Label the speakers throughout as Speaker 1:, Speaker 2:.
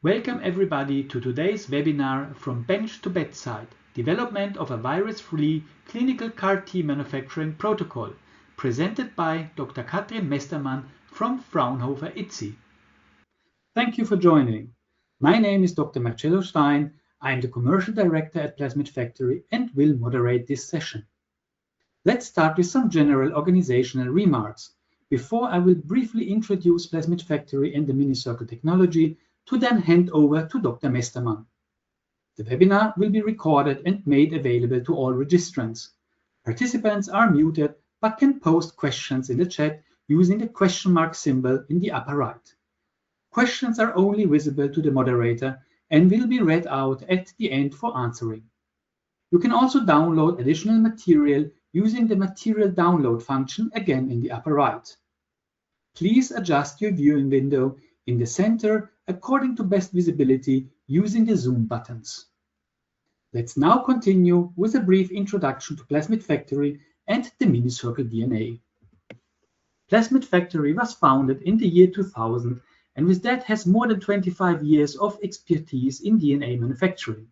Speaker 1: Welcome everybody to today's webinar From Bench to Bedside, Development of a Virus-Free Clinical CAR-T Manufacturing Protocol, presented by Dr. Katrin Mestermann from Fraunhofer IZI. Thank you for joining. My name is Dr. Marcello Stein. I am the Commercial Director at Plasmid Factory and will moderate this session. Let's start with some general organizational remarks, before I will briefly introduce Plasmid Factory and the Minicircle technology, to then hand over to Dr. Mestermann. The webinar will be recorded and made available to all registrants. Participants are muted but can post questions in the chat using the question mark symbol in the upper right. Questions are only visible to the moderator and will be read out at the end for answering. You can also download additional material using the material download function again in the upper right. Please adjust your viewing window in the center according to best visibility using the zoom buttons. Let's now continue with a brief introduction to Plasmid Factory and the Minicircle DNA. Plasmid Factory was founded in the year 2000 and with that has more than 25 years of expertise in DNA manufacturing.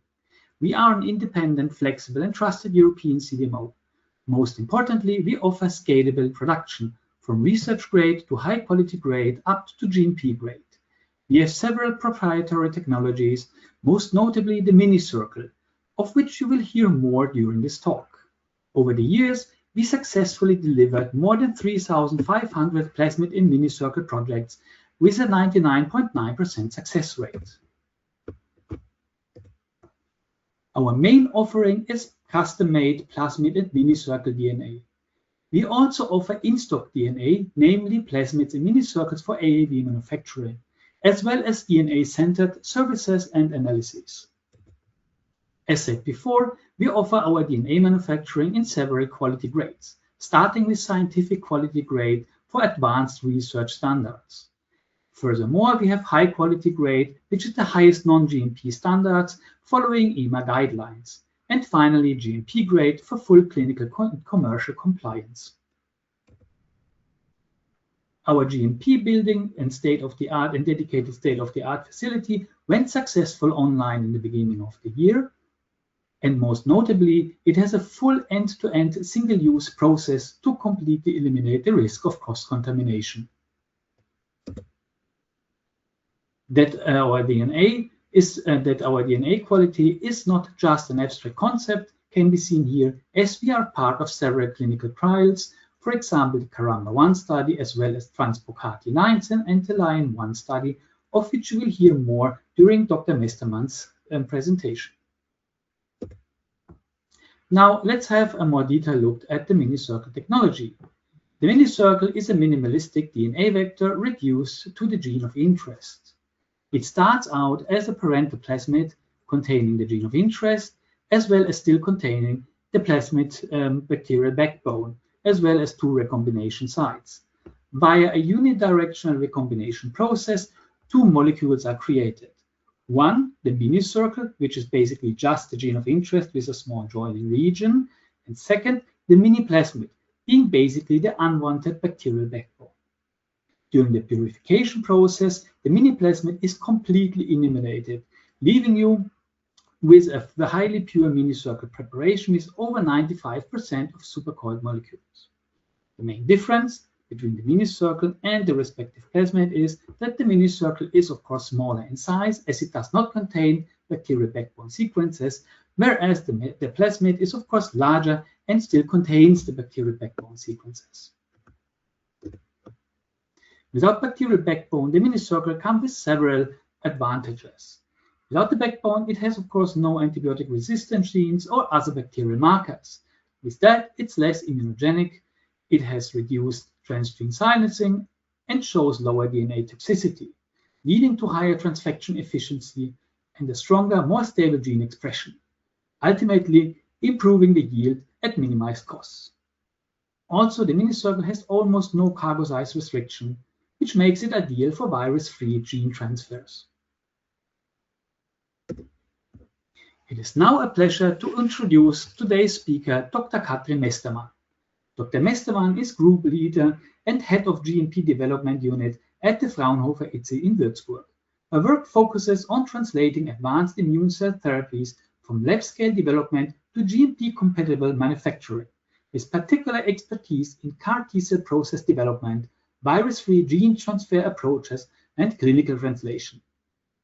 Speaker 1: We are an independent, flexible and trusted European CDMO. Most importantly, we offer scalable production from research grade to high quality grade up to GMP grade. We have several proprietary technologies, most notably the Minicircle, of which you will hear more during this talk. Over the years, we successfully delivered more than 3,500 plasmid in Minicircle projects with a 99.9% success rate. Our main offering is custom-made plasmid and Minicircle DNA. We also offer in-stock DNA, namely plasmids and Minicircles for AAV manufacturing, as well as DNA-centered services and analyses. As said before, we offer our DNA manufacturing in several quality grades, starting with scientific quality grade for advanced research standards. Furthermore, we have high quality grade, which is the highest non-GMP standards following EMA guidelines. And finally, GMP grade for full clinical and commercial compliance. Our GMP building and state-of-the-art and dedicated state-of-the-art facility went successful online in the beginning of the year. And most notably, it has a full end-to-end single-use process to completely eliminate the risk of cross-contamination. That our DNA quality is not just an abstract concept can be seen here, as we are part of several clinical trials, for example, the Caramba-1 study, as well as transpocate-19 and the Lion-1 study, of which you will hear more during Dr. Mestermann's presentation. Now, let's have a more detailed look at the Minicircle technology. The Minicircle is a minimalistic DNA vector reduced to the gene of interest. It starts out as a parental plasmid containing the gene of interest, as well as still containing the plasmid bacterial backbone, as well as two recombination sites. Via a unidirectional recombination process, two molecules are created. One, the Minicircle, which is basically just the gene of interest with a small joining region. And second, the mini plasmid, being basically the unwanted bacterial backbone. During the purification process, the mini plasmid is completely eliminated, leaving you with the highly pure Minicircle preparation with over 95% of supercoiled molecules. The main difference between the Minicircle and the respective plasmid is that the Minicircle is of course smaller in size, as it does not contain bacterial backbone sequences, whereas the plasmid is of course larger and still contains the bacterial backbone sequences. Without bacterial backbone, the Minicircle comes with several advantages. Without the backbone, it has of course no antibiotic resistant genes or other bacterial markers. With that, it's less immunogenic, it has reduced transgene silencing and shows lower DNA toxicity, leading to higher transfection efficiency and a stronger, more stable gene expression, ultimately improving the yield at minimized costs. Also, the Minicircle has almost no cargo size restriction, which makes it ideal for virus-free gene transfers. It is now a pleasure to introduce today's speaker, Dr. Katrin Mestermann. Dr. Mestermann is Group Leader and Head of GMP Development Unit at the Fraunhofer IZI in Würzburg. Her work focuses on translating advanced immune cell therapies from lab-scale development to GMP-compatible manufacturing, with particular expertise in CAR T-cell process development, virus-free gene transfer approaches, and clinical translation.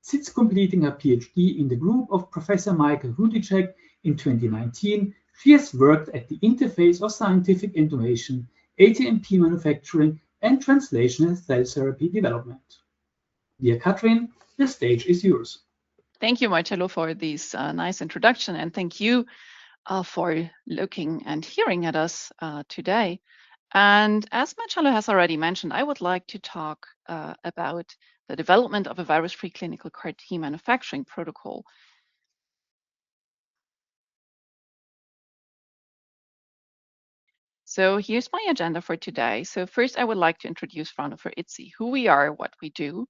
Speaker 1: Since completing her PhD in the group of Professor Michael Rudicek in 2019, she has worked at the interface of scientific innovation, ATMP manufacturing, and translational cell therapy development. Dear Katrin, the stage is yours.
Speaker 2: Thank you, Marcello, for this nice introduction, and thank you for looking and hearing at us today. And as Marcello has already mentioned, I would like to talk about the development of a virus-free clinical CAR T manufacturing protocol. So here's my agenda for today. So first, I would like to introduce Fraunhofer IZI, who we are, what we do.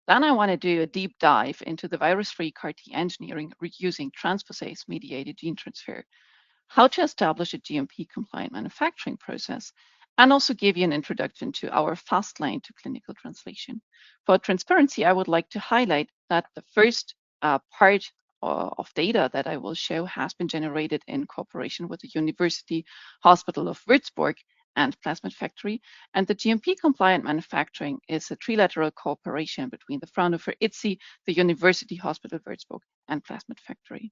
Speaker 2: Then I want to do a deep dive into the virus-free CAR T engineering using transposase-mediated gene transfer, how to establish a GMP-compliant manufacturing process, and also give you an introduction to our fast lane to clinical translation. For transparency, I would like to highlight that the first part of data that I will show has been generated in cooperation with the University Hospital of Würzburg and Plasmid Factory, and the GMP-compliant manufacturing is a trilateral cooperation between the Fraunhofer IZI, the University Hospital Würzburg, and Plasmid Factory.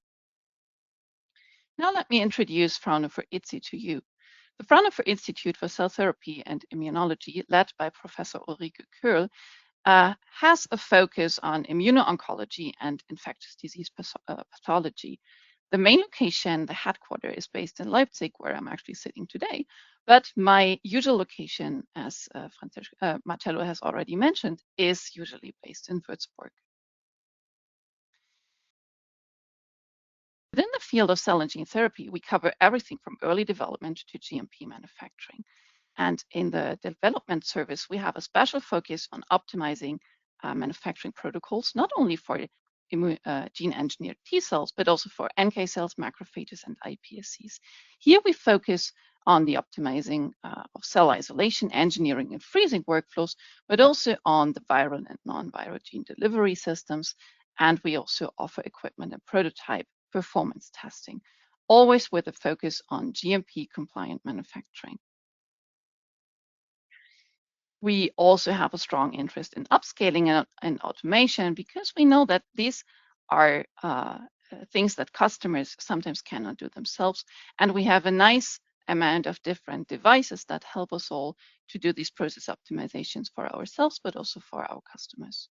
Speaker 2: Now let me introduce Fraunhofer IZI to you. The Fraunhofer Institute for Cell Therapy and Immunology, led by Professor Ulrike Köhl, has a focus on immuno-oncology and infectious disease pathology. The main location, the headquarters, is based in Leipzig, where I'm actually sitting today. But my usual location, as Marcello has already mentioned, is usually based in Würzburg. Within the field of cell and gene therapy, we cover everything from early development to GMP manufacturing. And in the development service, we have a special focus on optimizing manufacturing protocols, not only for gene-engineered T cells, but also for NK cells, macrophages, and iPSCs. Here we focus on the optimizing of cell isolation, engineering, and freezing workflows, but also on the viral and non-viral gene delivery systems. And we also offer equipment and prototype performance testing, always with a focus on GMP-compliant manufacturing. We also have a strong interest in upscaling and automation because we know that these are things that customers sometimes cannot do themselves. And we have a nice amount of different devices that help us all to do these process optimizations for ourselves, but also for our customers.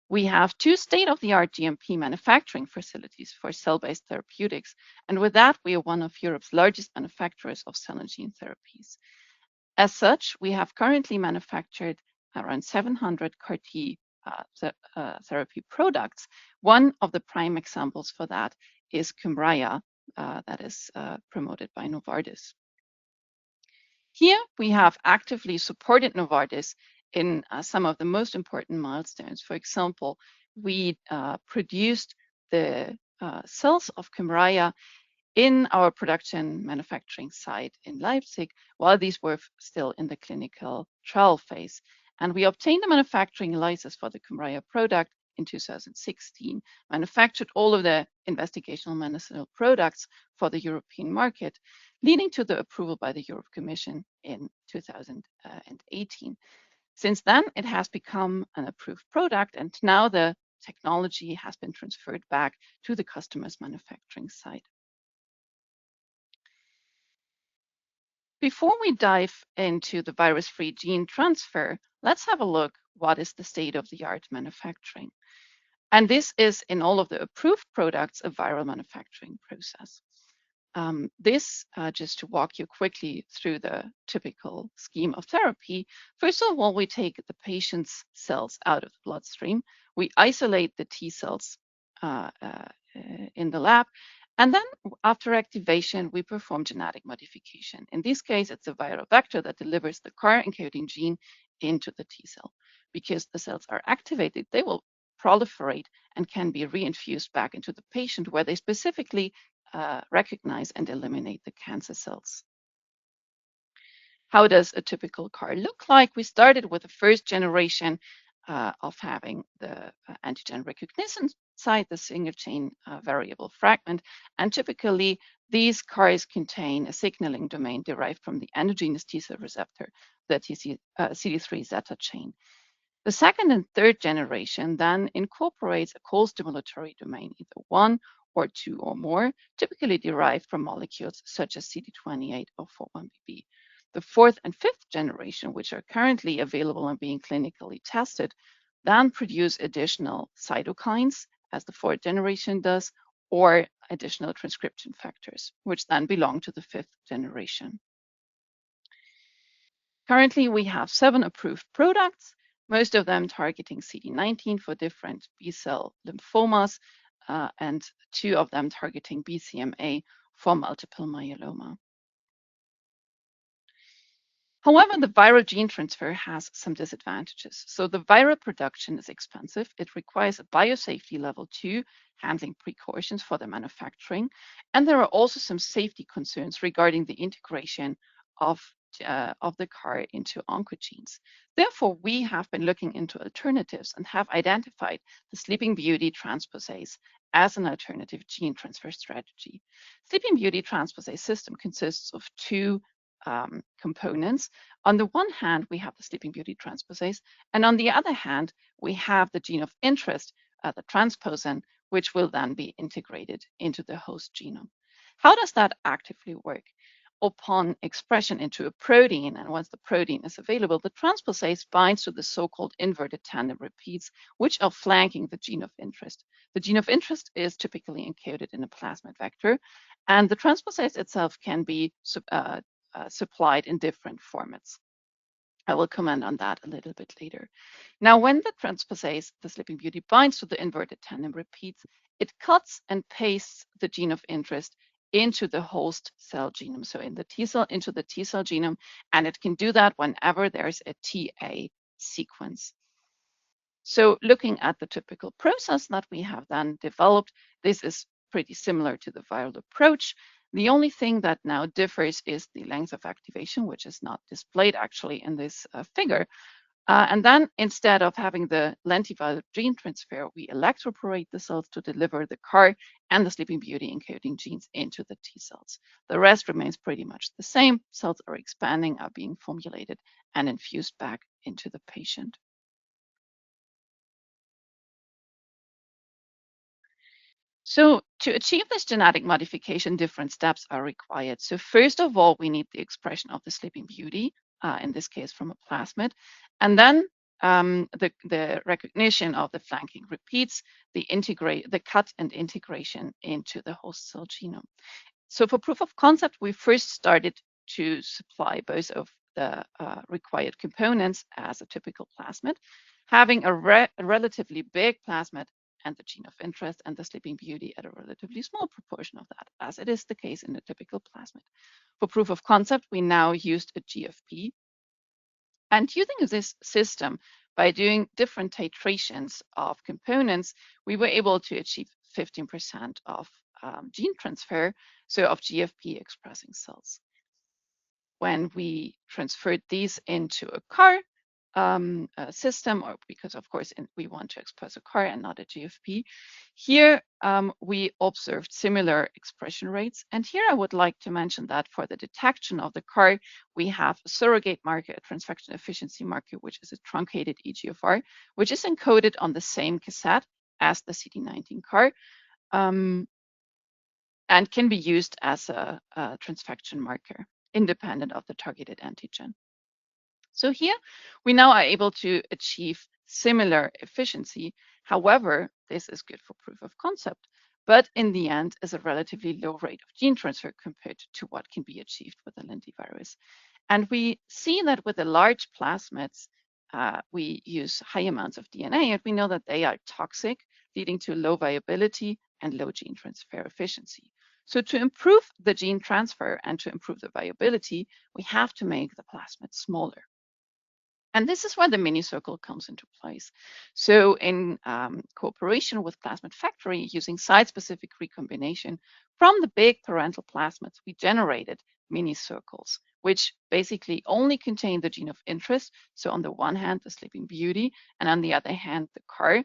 Speaker 2: We have 2 state-of-the-art GMP manufacturing facilities for cell-based therapeutics. And with that, we are one of Europe's largest manufacturers of cell and gene therapies. As such, we have currently manufactured around 700 CAR T therapy products. One of the prime examples for that is Kymriah, that is promoted by Novartis. Here, we have actively supported Novartis in some of the most important milestones. For example, we produced the cells of Kymriah in our production manufacturing site in Leipzig, while these were still in the clinical trial phase. And we obtained a manufacturing license for the Kymriah product in 2016, manufactured all of the investigational medicinal products for the European market, leading to the approval by the European Commission in 2018. Since then, it has become an approved product, and now the technology has been transferred back to the customer's manufacturing site. Before we dive into the virus-free gene transfer, let's have a look what is the state-of-the-art manufacturing. And this is in all of the approved products a viral manufacturing process. Just to walk you quickly through the typical scheme of therapy, first of all, we take the patient's cells out of the bloodstream. We isolate the T cells in the lab. And then after activation, we perform genetic modification. In this case, it's a viral vector that delivers the CAR encoding gene into the T cell. Because the cells are activated, they will proliferate and can be reinfused back into the patient, where they specifically recognize and eliminate the cancer cells. How does a typical CAR look like? We started with the first generation of having the antigen recognition site, the single chain variable fragment. And typically, these CARs contain a signaling domain derived from the endogenous T cell receptor, the CD3 zeta chain. The second and third generation then incorporates a co-stimulatory domain, either one or two or more, typically derived from molecules such as CD28 or 4-1BB. The fourth and fifth generation, which are currently available and being clinically tested, then produce additional cytokines, as the fourth generation does, or additional transcription factors, which then belong to the fifth generation. Currently, we have 7 approved products, most of them targeting CD19 for different B-cell lymphomas, and 2 of them targeting BCMA for multiple myeloma. However, the viral gene transfer has some disadvantages. So the viral production is expensive. It requires a biosafety level 2 handling precautions for the manufacturing. And there are also some safety concerns regarding the integration of the CAR into oncogenes. Therefore, we have been looking into alternatives and have identified the Sleeping Beauty transposase as an alternative gene transfer strategy. Sleeping Beauty transposase system consists of 2 components. On the one hand, we have the Sleeping Beauty transposase, and on the other hand, we have the gene of interest, the transposon, which will then be integrated into the host genome. How does that actively work? Upon expression into a protein, and once the protein is available, the transposase binds to the so-called inverted tandem repeats, which are flanking the gene of interest. The gene of interest is typically encoded in a plasmid vector, and the transposase itself can be supplied in different formats. I will comment on that a little bit later. Now, when the transposase, the Sleeping Beauty, binds to the inverted tandem repeats, it cuts and pastes the gene of interest into the host cell genome, so in the T cell, into the T cell genome, and it can do that whenever there's a TA sequence. So looking at the typical process that we have then developed, this is pretty similar to the viral approach. The only thing that now differs is the length of activation, which is not displayed actually in this figure. And then instead of having the lentiviral gene transfer, we electroporate the cells to deliver the CAR and the Sleeping Beauty encoding genes into the T cells. The rest remains pretty much the same. Cells are expanding, are being formulated, and infused back into the patient. So to achieve this genetic modification, different steps are required. So first of all, we need the expression of the Sleeping Beauty, in this case from a plasmid, and then the recognition of the flanking repeats, the cut and integration into the host cell genome. So for proof of concept, we first started to supply both of the required components as a typical plasmid, having a relatively big plasmid and the gene of interest and the Sleeping Beauty at a relatively small proportion of that, as it is the case in a typical plasmid. For proof of concept, we now used a GFP. And using this system, by doing different titrations of components, we were able to achieve 15% of gene transfer, so of GFP expressing cells. When we transferred these into a CAR system, or because of course we want to express a CAR and not a GFP, here we observed similar expression rates. And here I would like to mention that for the detection of the CAR, we have a surrogate marker, a transfection efficiency marker, which is a truncated EGFR, which is encoded on the same cassette as the CD19 CAR, and can be used as a transfection marker, independent of the targeted antigen. So here we now are able to achieve similar efficiency. However, this is good for proof of concept, but in the end is a relatively low rate of gene transfer compared to what can be achieved with a lentivirus. And we see that with the large plasmids, we use high amounts of DNA, and we know that they are toxic, leading to low viability and low gene transfer efficiency. So to improve the gene transfer and to improve the viability, we have to make the plasmid smaller. And this is where the Minicircle comes into place. So in cooperation with Plasmid Factory, using site-specific recombination from the big parental plasmids, we generated minicircles, which basically only contain the gene of interest. So on the one hand, the Sleeping Beauty, and on the other hand, the CAR.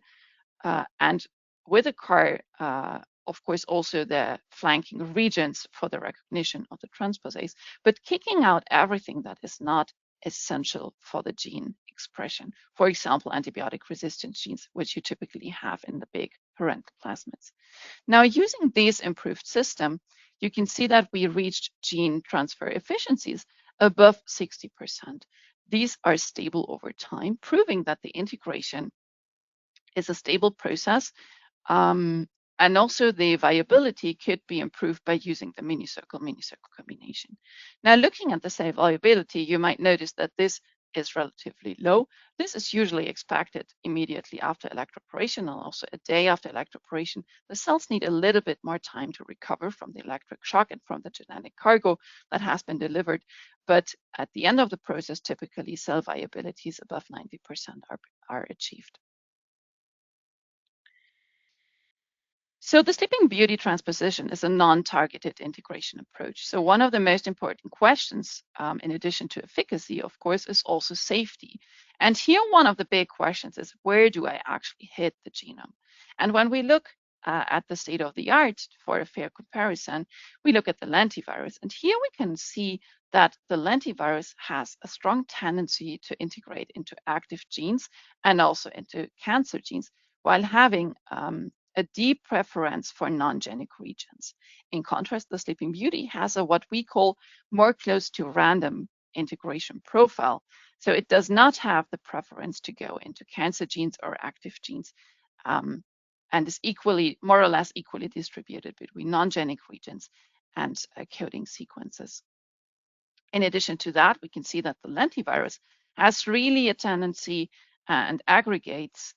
Speaker 2: And with the CAR, of course, also the flanking regions for the recognition of the transposase, but kicking out everything that is not essential for the gene expression. For example, antibiotic resistance genes, which you typically have in the big parental plasmids. Now, using this improved system, you can see that we reached gene transfer efficiencies above 60%. These are stable over time, proving that the integration is a stable process. And also the viability could be improved by using the minicircle combination. Now, looking at the cell viability, you might notice that this is relatively low. This is usually expected immediately after electroporation and also a day after electroporation. The cells need a little bit more time to recover from the electric shock and from the genetic cargo that has been delivered. But at the end of the process, typically cell viabilities above 90% are achieved. So the Sleeping Beauty transposition is a non-targeted integration approach. So one of the most important questions, in addition to efficacy, of course, is also safety. And here one of the big questions is, where do I actually hit the genome? And when we look at the state of the art for a fair comparison, we look at the lentivirus. And here we can see that the lentivirus has a strong tendency to integrate into active genes and also into cancer genes, while having a deep preference for non-genic regions. In contrast, the Sleeping Beauty has a what we call more close to random integration profile. So it does not have the preference to go into cancer genes or active genes, and is more or less equally distributed between non-genic regions and coding sequences. In addition to that, we can see that the lentivirus has really a tendency and aggregates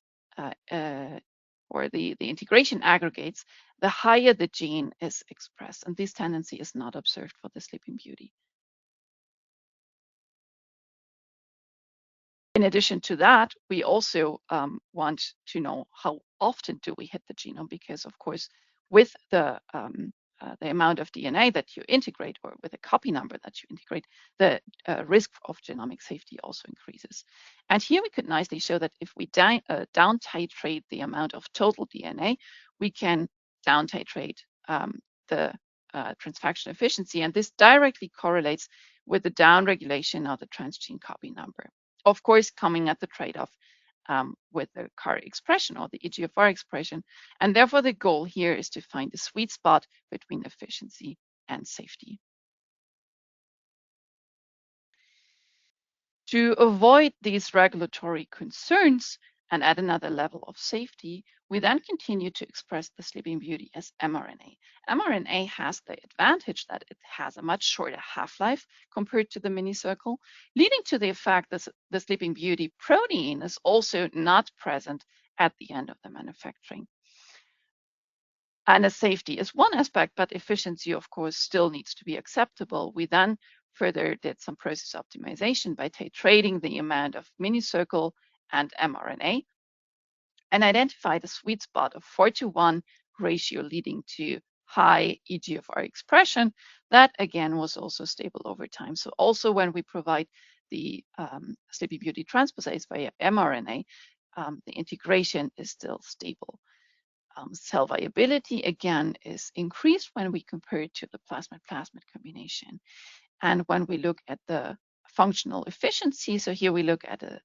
Speaker 2: or the integration aggregates, the higher the gene is expressed. And this tendency is not observed for the Sleeping Beauty. In addition to that, we also want to know how often do we hit the genome, because of course, with the amount of DNA that you integrate, or with a copy number that you integrate, the risk of genomic safety also increases. And here we could nicely show that if we down titrate the amount of total DNA, we can down titrate the transfection efficiency, and this directly correlates with the downregulation of the transgene copy number. Of course, coming at the trade-off with the CAR expression or the EGFR expression. And therefore, the goal here is to find the sweet spot between efficiency and safety. To avoid these regulatory concerns and add another level of safety, we then continue to express the Sleeping Beauty as mRNA. mRNA has the advantage that it has a much shorter half-life compared to the minicircle, leading to the effect that the Sleeping Beauty protein is also not present at the end of the manufacturing. And as safety is one aspect, but efficiency, of course, still needs to be acceptable. We then further did some process optimization by titrating the amount of minicircle and mRNA and identified a sweet spot of 4:1 ratio, leading to high EGFR expression. That again was also stable over time. So also when we provide the Sleeping Beauty transposase via mRNA, the integration is still stable. Cell viability again is increased when we compare it to the plasmid-plasmid combination. And when we look at the functional efficiency, so here we look at a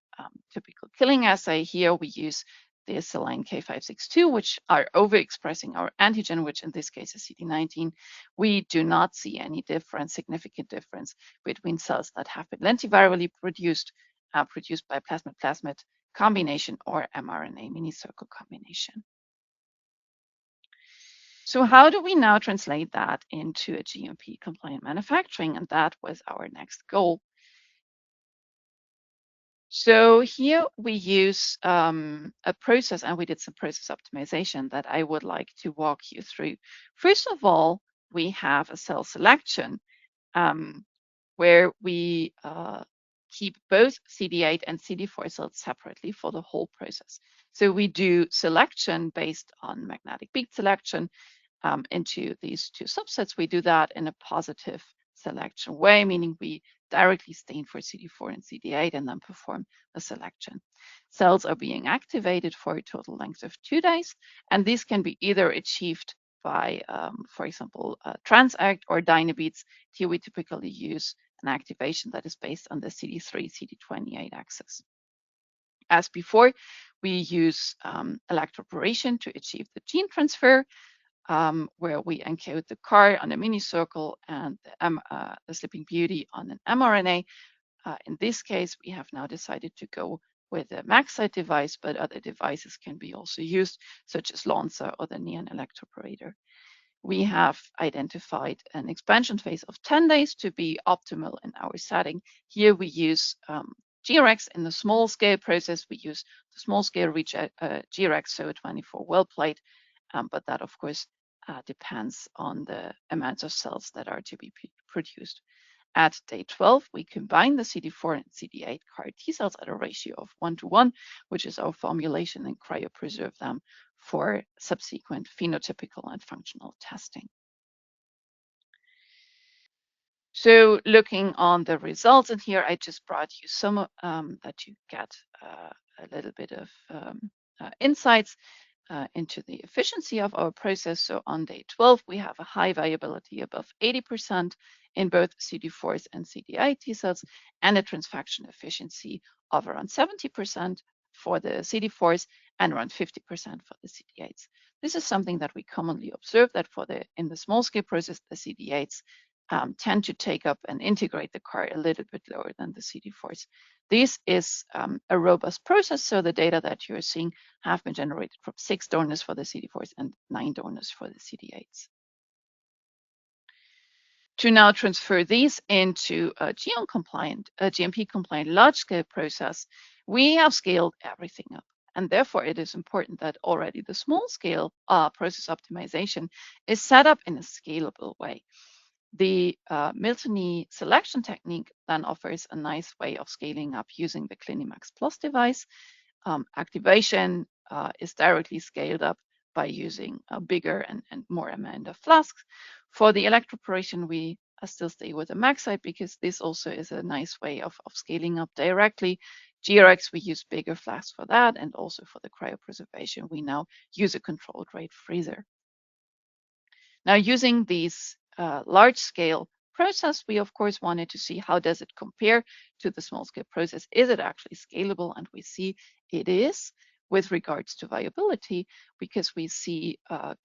Speaker 2: typical killing assay. Here we use the saline K562, which are overexpressing our antigen, which in this case is CD19. We do not see any significant difference between cells that have been lentivirally produced by plasmid-plasmid combination or mRNA minicircle combination. So how do we now translate that into a GMP-compliant manufacturing? And that was our next goal. So here we use a process, and we did some process optimization that I would like to walk you through. First of all, we have a cell selection where we keep both CD8 and CD4 cells separately for the whole process. So we do selection based on magnetic bead selection, into these two subsets, we do that in a positive selection way, meaning we directly stain for CD4 and CD8 and then perform a selection. Cells are being activated for a total length of 2 days, and this can be either achieved by, for example, Transact or Dynabeats. Here we typically use an activation that is based on the CD3, CD28 axis. As before, we use electroporation to achieve the gene transfer, where we encode the CAR on a Minicircle and the Sleeping Beauty on an mRNA. In this case, we have now decided to go with a bedside device, but other devices can be also used, such as Lonza or the Neon electroporator. We have identified an expansion phase of 10 days to be optimal in our setting. Here we use G-Rex in the small scale process. We use the small scale G-Rex, so a 24 well plate, but that of course depends on the amounts of cells that are to be produced. At day 12, we combine the CD4 and CD8 CAR T cells at a ratio of 1:1, which is our formulation, and cryopreserve them for subsequent phenotypical and functional testing. So looking on the results, and here I just brought you some that you get a little bit of insights into the efficiency of our process. So on day 12, we have a high viability above 80% in both CD4s and CD8 T cells, and a transfection efficiency of around 70% for the CD4s and around 50% for the CD8s. This is something that we commonly observe, that in the small scale process, the CD8s tend to take up and integrate the CAR a little bit lower than the CD4s. This is a robust process, so the data that you're seeing have been generated from 6 donors for the CD4s and 9 donors for the CD8s. To now transfer these into a GMP-compliant large-scale process, we have scaled everything up. And therefore, it is important that already the small-scale process optimization is set up in a scalable way. The Miltony selection technique then offers a nice way of scaling up using the Clinimax Plus device. Activation is directly scaled up by using a bigger and more amount of flasks. For the electroporation, we still stay with the bedside because this also is a nice way of scaling up directly. G-Rex, we use bigger flasks for that, and also for the cryopreservation, we now use a controlled rate freezer. Now, using these large-scale process, we of course wanted to see how does it compare to the small-scale process. Is it actually scalable? And we see it is with regards to viability, because we see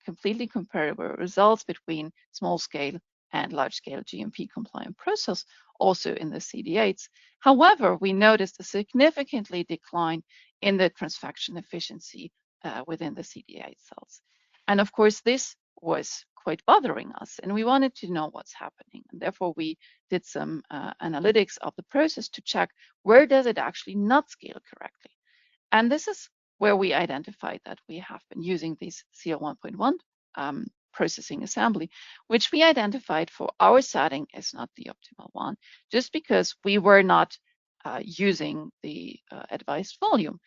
Speaker 2: completely comparable results between small-scale and large-scale GMP-compliant process, also in the CD8s. However, we noticed a significantly decline in the transfection efficiency within the CD8 cells. And of course, this was quite bothering us, and we wanted to know what's happening. And therefore, we did some analytics of the process to check where does it actually not scale correctly. And this is where we identified that we have been using this CL1.1 processing assembly, which we identified for our setting as not the optimal one, just because we were not using the advised volume.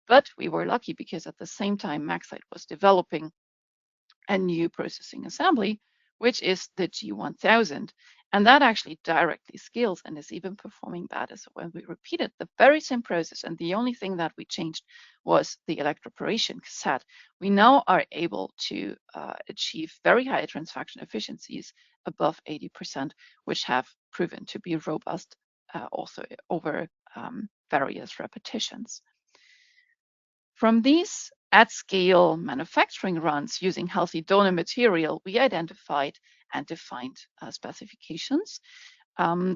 Speaker 2: But we were lucky because at the same time, Maxite was developing a new processing assembly, which is the G1000. And that actually directly scales and is even performing better. So when we repeated the very same process, and the only thing that we changed was the electroporation cassette, we now are able to achieve very high transfection efficiencies above 80%, which have proven to be robust also over various repetitions. From these at-scale manufacturing runs using healthy donor material, we identified and defined specifications.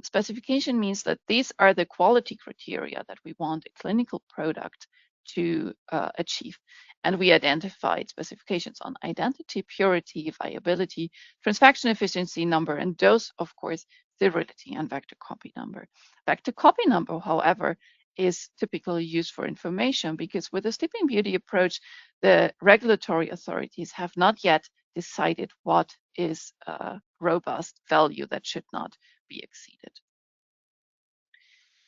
Speaker 2: Specification means that these are the quality criteria that we want a clinical product to achieve. And we identified specifications on identity, purity, viability, transfection efficiency, number, and dose, of course, sterility, and vector copy number. Vector copy number, however, is typically used for information, because with the Sleeping Beauty approach, the regulatory authorities have not yet decided what is a robust value that should not be exceeded.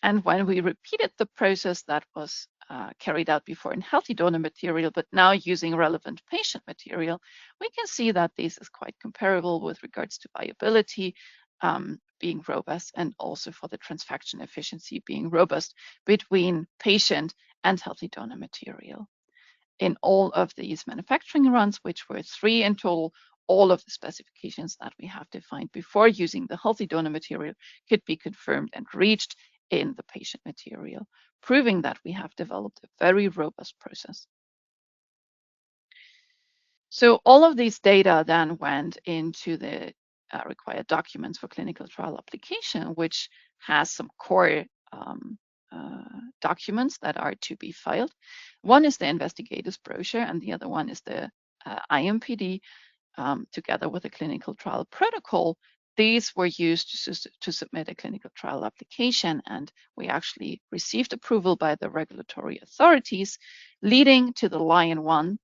Speaker 2: And when we repeated the process, that was carried out before in healthy donor material, but now using relevant patient material, we can see that this is quite comparable with regards to viability being robust, and also for the transfection efficiency being robust between patient and healthy donor material. In all of these manufacturing runs, which were 3 in total, all of the specifications that we have defined before using the healthy donor material could be confirmed and reached in the patient material, proving that we have developed a very robust process. So all of these data then went into the required documents for clinical trial application, which has some core documents that are to be filed. One is the investigator's brochure, and the other one is the IMPD, together with a clinical trial protocol. These were used to submit a clinical trial application, and we actually received approval by the regulatory authorities, leading to the LION-1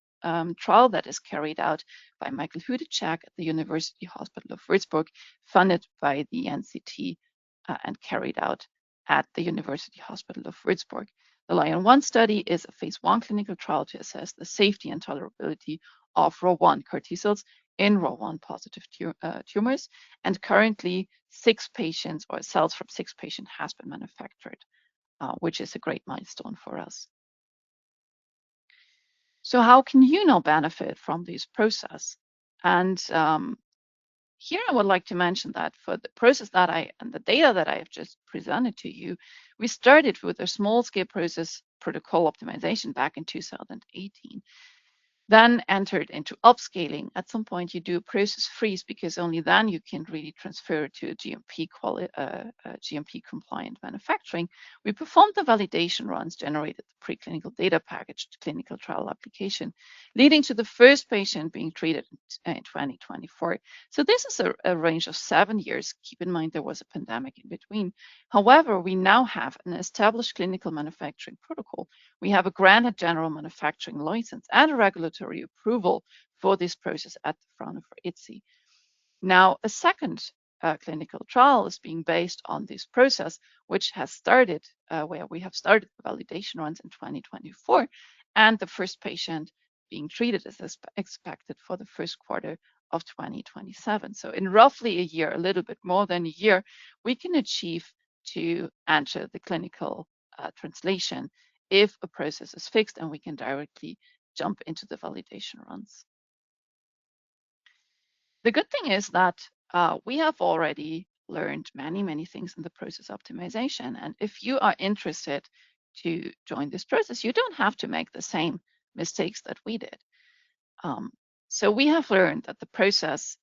Speaker 2: trial that is carried out by Michael Hudacek at the University Hospital of Würzburg, funded by the NCT and carried out at the University Hospital of Würzburg. The LION-1 study is a phase 1 clinical trial to assess the safety and tolerability of ROR1 CAR T cells in ROR1 positive tumors, and currently 6 patients or cells from 6 patients has been manufactured, which is a great milestone for us. So how can you now benefit from this process? And here I would like to mention that for the process that and the data that I have just presented to you, we started with a small scale process protocol optimization back in 2018. Then entered into upscaling. At some point, you do a process freeze, because only then you can really transfer to GMP-compliant manufacturing. We performed the validation runs, generated the preclinical data package to clinical trial application, leading to the first patient being treated in 2024. So this is a range of 7 years. Keep in mind there was a pandemic in between. However, we now have an established clinical manufacturing protocol. We have a granted general manufacturing license and a regulatory approval for this process at the Fraunhofer IZI. Now, a second clinical trial is being based on this process, which has started, where we have started the validation runs in 2024, and the first patient being treated is expected for the first quarter of 2027. So in roughly a year, a little bit more than a year, we can achieve to enter the clinical translation if a process is fixed, and we can directly jump into the validation runs. The good thing is that we have already learned many things in the process optimization. And if you are interested to join this process, you don't have to make the same mistakes that we did. So we have learned that the process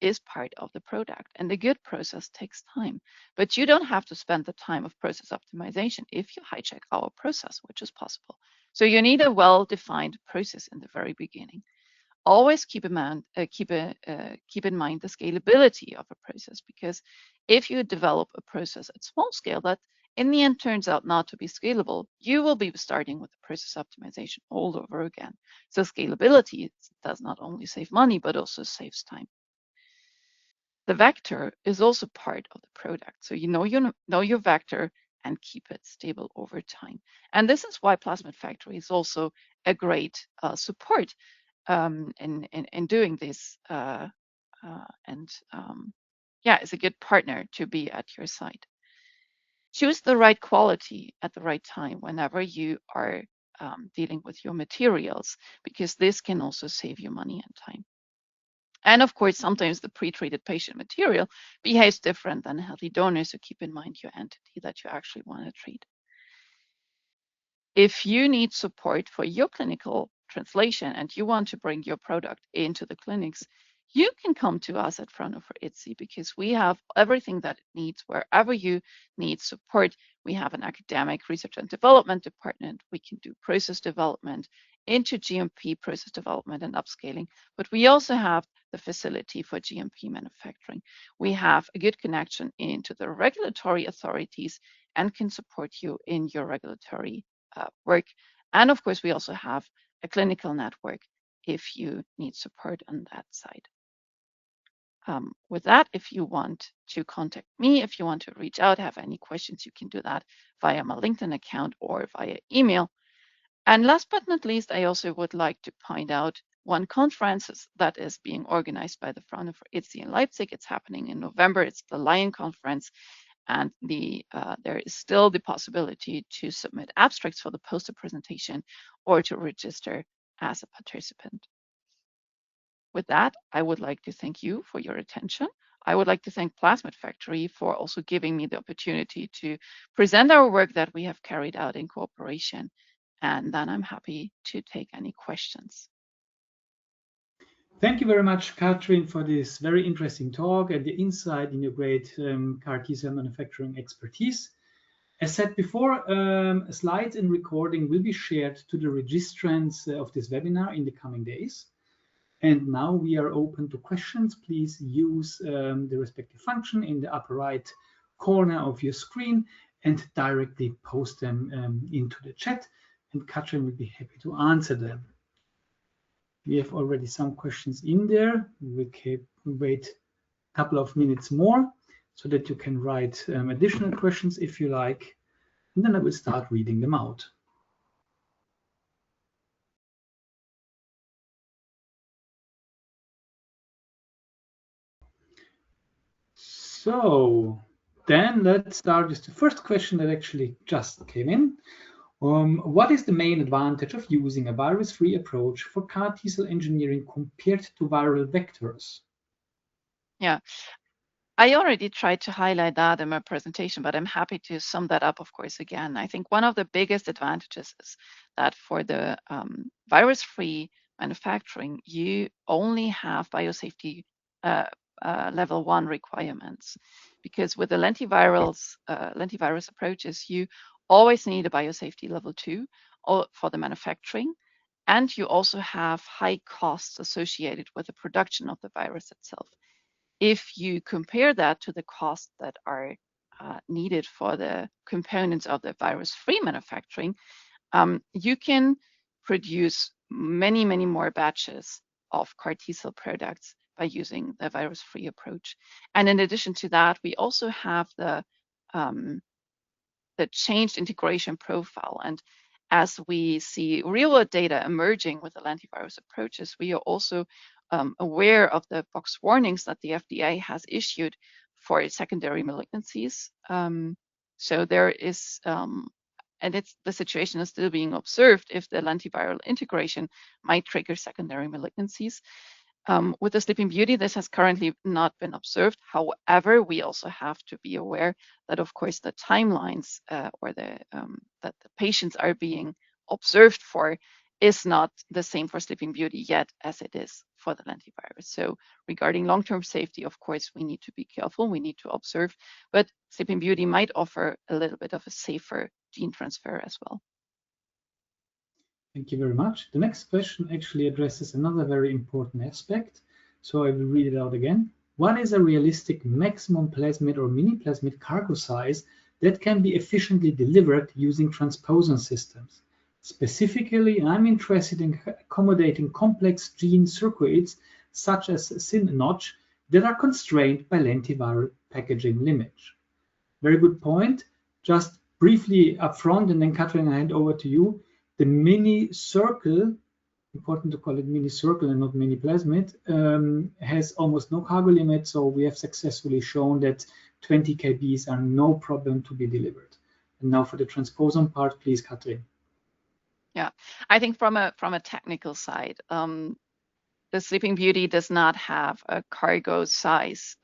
Speaker 2: is part of the product, and the good process takes time. But you don't have to spend the time of process optimization if you hijack our process, which is possible. So you need a well-defined process in the very beginning. Always keep in mind the scalability of a process, because if you develop a process at small scale that in the end turns out not to be scalable, you will be starting with the process optimization all over again. So scalability does not only save money, but also saves time. The vector is also part of the product. So you know your vector and keep it stable over time. And this is why Plasmid Factory is also a great support in doing this, is a good partner to be at your side. Choose the right quality at the right time whenever you are dealing with your materials, because this can also save you money and time. And of course, sometimes the pre-treated patient material behaves different than a healthy donor, so keep in mind your entity that you actually want to treat. If you need support for your clinical translation and you want to bring your product into the clinics, you can come to us at Fraunhofer IZI, because we have everything that it needs. Wherever you need support, we have an academic research and development department. We can do process development into GMP process development and upscaling, but we also have the facility for GMP manufacturing. We have a good connection into the regulatory authorities and can support you in your regulatory work. And of course, we also have a clinical network if you need support on that side. with that, if you want to contact me, if you want to reach out, have any questions, you can do that via my LinkedIn account or via email. And last but not least, I also would like to point out one conference that is being organized by the Fraunhofer IZI in Leipzig. It's happening in November. It's the Lion Conference. And there is still the possibility to submit abstracts for the poster presentation or to register as a participant. With that, I would like to thank you for your attention. I would like to thank Plasmid Factory for also giving me the opportunity to present our work that we have carried out in cooperation. And then I'm happy to take any questions.
Speaker 1: Thank you very much, Katrin, for this very interesting talk and the insight in your great CAR T-cell manufacturing expertise. As said before, slides and recording will be shared to the registrants of this webinar in the coming days. And now we are open to questions. Please use the respective function in the upper right corner of your screen and directly post them into the chat. And Katrin will be happy to answer them. We have already some questions in there. We can wait a couple of minutes more so that you can write additional questions if you like. And then I will start reading them out. So then let's start with the first question that actually just came in. What is the main advantage of using a virus-free approach for CAR T-cell engineering compared to viral vectors?
Speaker 2: Yeah, I already tried to highlight that in my presentation, but I'm happy to sum that up, of course, again. I think one of the biggest advantages is that for the virus-free manufacturing, you only have biosafety level 1 requirements, because with the lentivirus approaches, you always need a biosafety level 2 for the manufacturing, and you also have high costs associated with the production of the virus itself. If you compare that to the costs that are needed for the components of the virus-free manufacturing, you can produce many, many more batches of CAR T-cell products by using the virus-free approach. And in addition to that, we also have the changed integration profile. And as we see real-world data emerging with the lentivirus approaches, we are also aware of the box warnings that the FDA has issued for secondary malignancies. So there is, and the situation is still being observed if the lentiviral integration might trigger secondary malignancies. With the Sleeping Beauty, this has currently not been observed. However, we also have to be aware that, of course, the timelines or that the patients are being observed for is not the same for Sleeping Beauty yet as it is for the lentivirus. So regarding long-term safety, of course, we need to be careful. We need to observe, but Sleeping Beauty might offer a little bit of a safer gene transfer as well.
Speaker 1: Thank you very much. The next question actually addresses another very important aspect. So I will read it out again. What is a realistic maximum plasmid or mini plasmid cargo size that can be efficiently delivered using transposon systems? Specifically, I'm interested in accommodating complex gene circuits such as SYN-Notch that are constrained by lentiviral packaging limits. Very good point. Just briefly up front, and then Katrin, I hand over to you. The Minicircle, important to call it Minicircle and not mini plasmid, has almost no cargo limit, so we have successfully shown that 20 kbs are no problem to be delivered. And now for the transposon part, please, Katrin.
Speaker 2: Yeah, I think from a technical side, the Sleeping Beauty does not have a cargo size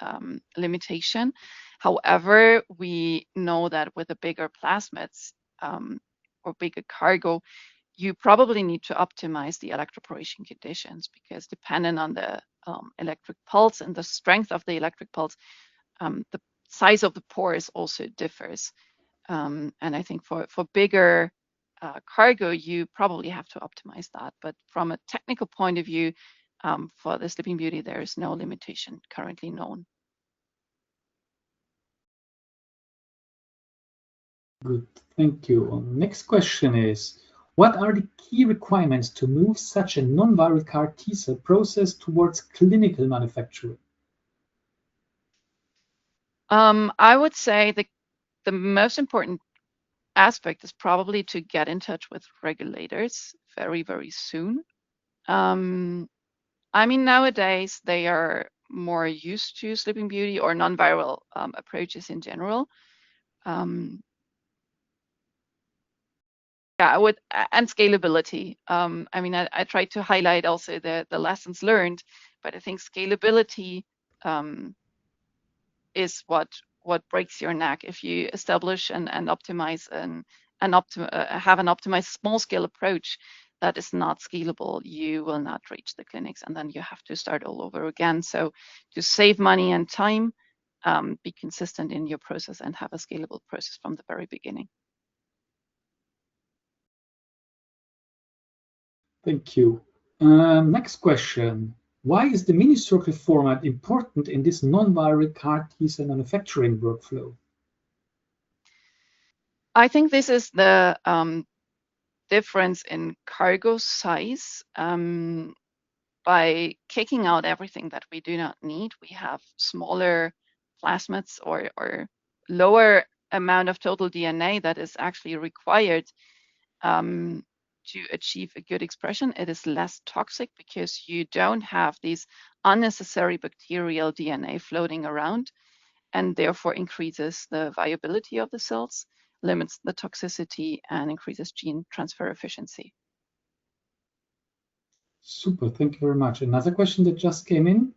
Speaker 2: limitation. However, we know that with the bigger plasmids or bigger cargo, you probably need to optimize the electroporation conditions, because depending on the electric pulse and the strength of the electric pulse, the size of the pores also differs. And I think for bigger cargo, you probably have to optimize that. But from a technical point of view, for the Sleeping Beauty, there is no limitation currently known.
Speaker 1: Good, thank you. Next question is, what are the key requirements to move such a non-viral CAR T-cell process towards clinical manufacturing?
Speaker 2: I would say the most important aspect is probably to get in touch with regulators very, very soon. I mean, nowadays they are more used to Sleeping Beauty or non-viral approaches in general. Yeah, I would, and scalability. I mean, I tried to highlight also the lessons learned, but I think scalability is what breaks your neck. If you establish and optimize have an optimized small scale approach that is not scalable, you will not reach the clinics, and then you have to start all over again. So to save money and time, be consistent in your process and have a scalable process from the very beginning.
Speaker 1: Thank you. Next question. Why is the Minicircle format important in this non-viral CAR T-cell manufacturing workflow?
Speaker 2: I think this is the difference in cargo size. By kicking out everything that we do not need, we have smaller plasmids or lower amount of total DNA that is actually required to achieve a good expression. It is less toxic because you don't have these unnecessary bacterial DNA floating around, and therefore increases the viability of the cells, limits the toxicity, and increases gene transfer efficiency.
Speaker 1: Super, thank you very much. Another question that just came in.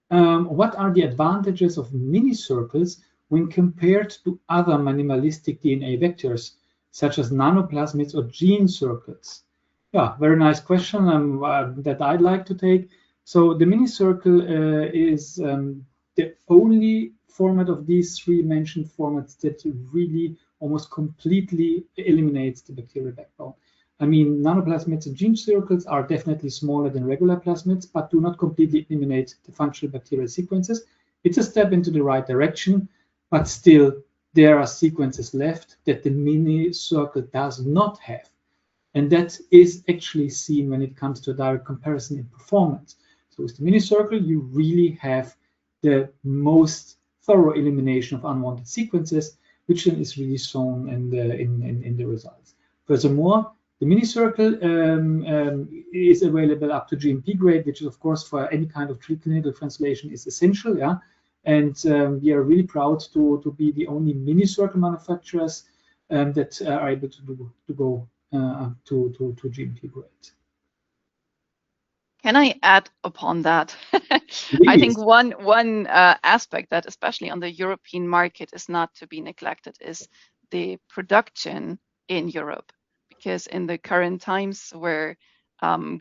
Speaker 1: What are the advantages of minicircles when compared to other minimalistic DNA vectors, such as nanoplasmids or gene circles? Yeah, very nice question that I'd like to take. So the minicircle is the only format of these three mentioned formats that really almost completely eliminates the bacterial backbone. I mean, nanoplasmids and gene circles are definitely smaller than regular plasmids, but do not completely eliminate the functional bacterial sequences. It's a step into the right direction, but still there are sequences left that the minicircle does not have. And that is actually seen when it comes to a direct comparison in performance. So with the minicircle, you really have the most thorough elimination of unwanted sequences, which then is really shown in the results. Furthermore, the minicircle is available up to GMP grade, which is, of course, for any kind of clinical translation is essential. Yeah, and we are really proud to be the only minicircle manufacturers that are able to go to GMP grade.
Speaker 2: Can I add upon that? I think one aspect that, especially on the European market, is not to be neglected is the production in Europe. Because in the current times where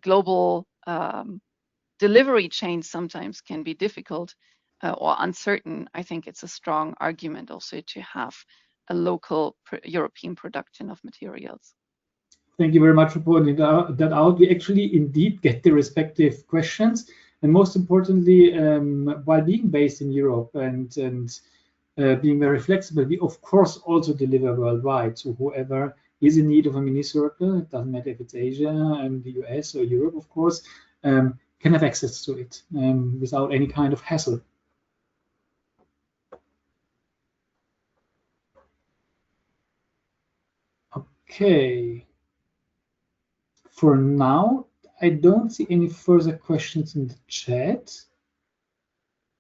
Speaker 2: global delivery chains sometimes can be difficult or uncertain, I think it's a strong argument also to have a local European production of materials.
Speaker 1: Thank you very much for pointing that out. We actually indeed get the respective questions. And most importantly, while being based in Europe and being very flexible, we of course also deliver worldwide. So whoever is in need of a minicircle, it doesn't matter if it's Asia and the US or Europe, of course, can have access to it without any kind of hassle. Okay. For now, I don't see any further questions in the chat.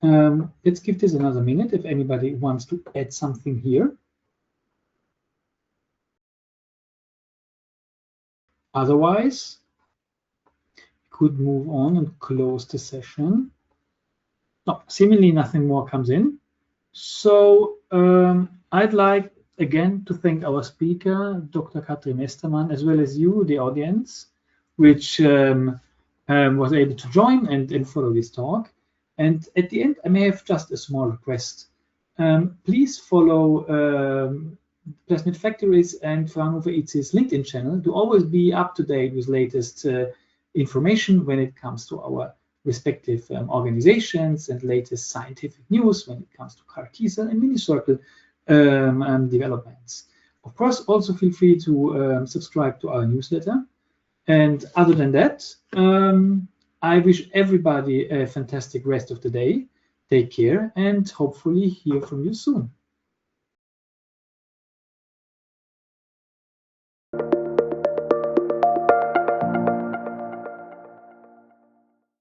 Speaker 1: Let's give this another minute if anybody wants to add something here. Otherwise, we could move on and close the session. No, seemingly nothing more comes in. So I'd like again to thank our speaker, Dr. Katrin Mestermann, as well as you, the audience, which was able to join and follow this talk. And at the end, I may have just a small request. Please follow Plasmid Factories and Fraunhofer IZI's LinkedIn channel to always be up to date with latest information when it comes to our respective organizations and latest scientific news when it comes to CAR T-cell and minicircle developments. Of course, also feel free to subscribe to our newsletter. And other than that, I wish everybody a fantastic rest of the day. Take care and hopefully hear from you soon.